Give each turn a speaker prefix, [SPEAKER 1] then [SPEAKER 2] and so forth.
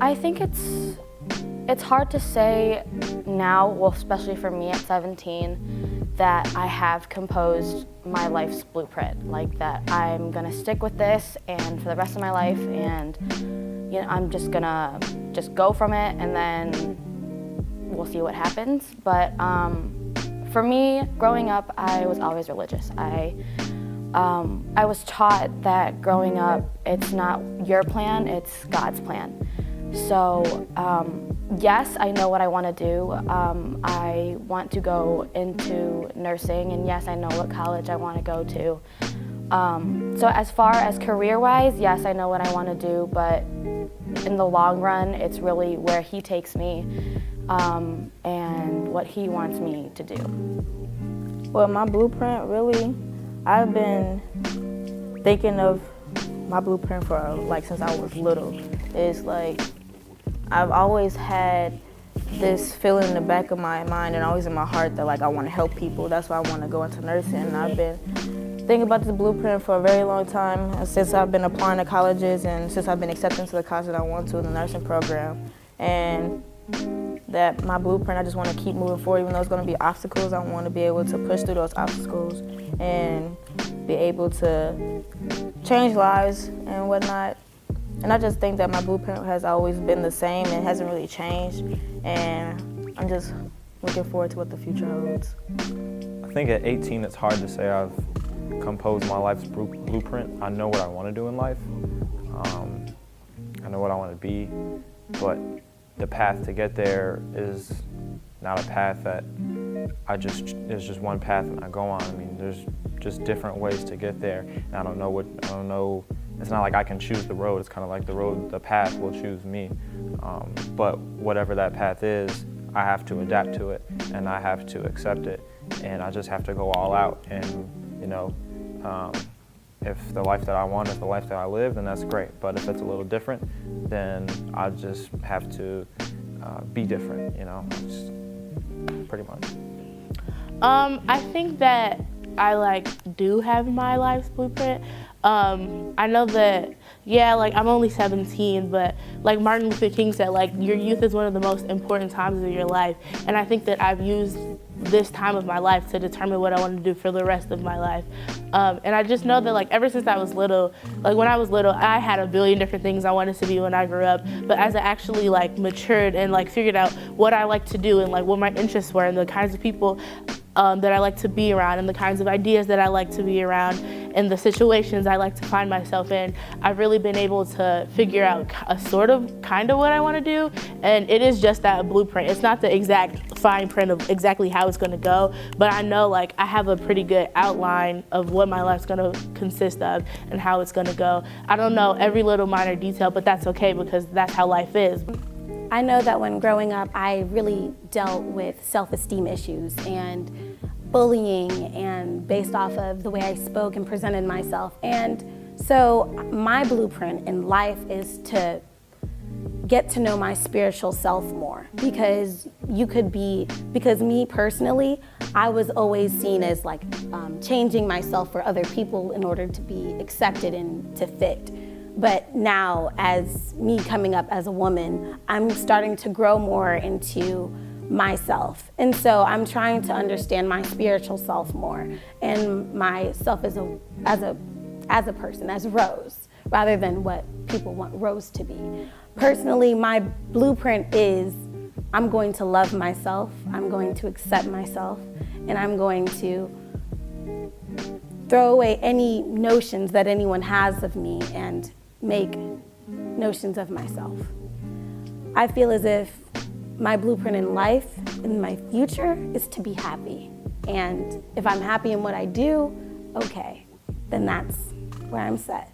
[SPEAKER 1] I think it's hard to say now, well, especially for me at 17, that I have composed my life's blueprint, like that I'm gonna stick with this and for the rest of my life, and I'm just gonna go from it, and then we'll see what happens. But for me, growing up, I was always religious. I was taught that growing up, it's not your plan, it's God's plan. So yes, I know what I want to do. I want to go into nursing, and yes, I know what college I want to go to. So as far as career-wise, yes, I know what I want to do, but in the long run, it's really where He takes me and what He wants me to do.
[SPEAKER 2] Well, my blueprint, really, I've been thinking of my blueprint for since I was little. It's like I've always had this feeling in the back of my mind and always in my heart that I want to help people. That's why I want to go into nursing. And I've been thinking about this blueprint for a very long time, since I've been applying to colleges and since I've been accepted to the college that I want to in the nursing program. And that my blueprint, I just want to keep moving forward, even though it's going to be obstacles. I want to be able to push through those obstacles and be able to change lives and whatnot. And I just think that my blueprint has always been the same and hasn't really changed. And I'm just looking forward to what the future holds.
[SPEAKER 3] I think at 18, it's hard to say I've composed my life's blueprint. I know what I want to do in life. I know what I want to be, but the path to get there is not a path that there's just one path and I go on. I mean, there's just different ways to get there. And I don't know, it's not like I can choose the road. It's kind of like the path will choose me. But whatever that path is, I have to adapt to it and I have to accept it. And I just have to go all out. And, if the life that I want is the life that I live, then that's great. But if it's a little different, then I just have to be different, just pretty much.
[SPEAKER 4] I think that I do have my life's blueprint. I know that, I'm only 17, but like Martin Luther King said, your youth is one of the most important times of your life. And I think that I've used this time of my life to determine what I want to do for the rest of my life. And I just know that ever since I was little, when I was little, I had a billion different things I wanted to be when I grew up. But as I actually matured and figured out what I like to do and what my interests were and the kinds of people that I like to be around and the kinds of ideas that I like to be around and the situations I like to find myself in, I've really been able to figure out kind of what I want to do. And it is just that blueprint. It's not the exact fine print of exactly how it's going to go, but I know I have a pretty good outline of what my life's going to consist of and how it's going to go. I don't know every little minor detail, but that's okay because that's how life is.
[SPEAKER 5] I know that when growing up, I really dealt with self-esteem issues and bullying and based off of the way I spoke and presented myself. And so my blueprint in life is to get to know my spiritual self more because me personally, I was always seen as changing myself for other people in order to be accepted and to fit. But now, as me coming up as a woman, I'm starting to grow more into myself. And so I'm trying to understand my spiritual self more and myself as a person, as Rose, rather than what people want Rose to be. Personally, my blueprint is I'm going to love myself, I'm going to accept myself, and I'm going to throw away any notions that anyone has of me and make notions of myself. I feel as if my blueprint in life, in my future, is to be happy. And if I'm happy in what I do, okay, then that's where I'm set.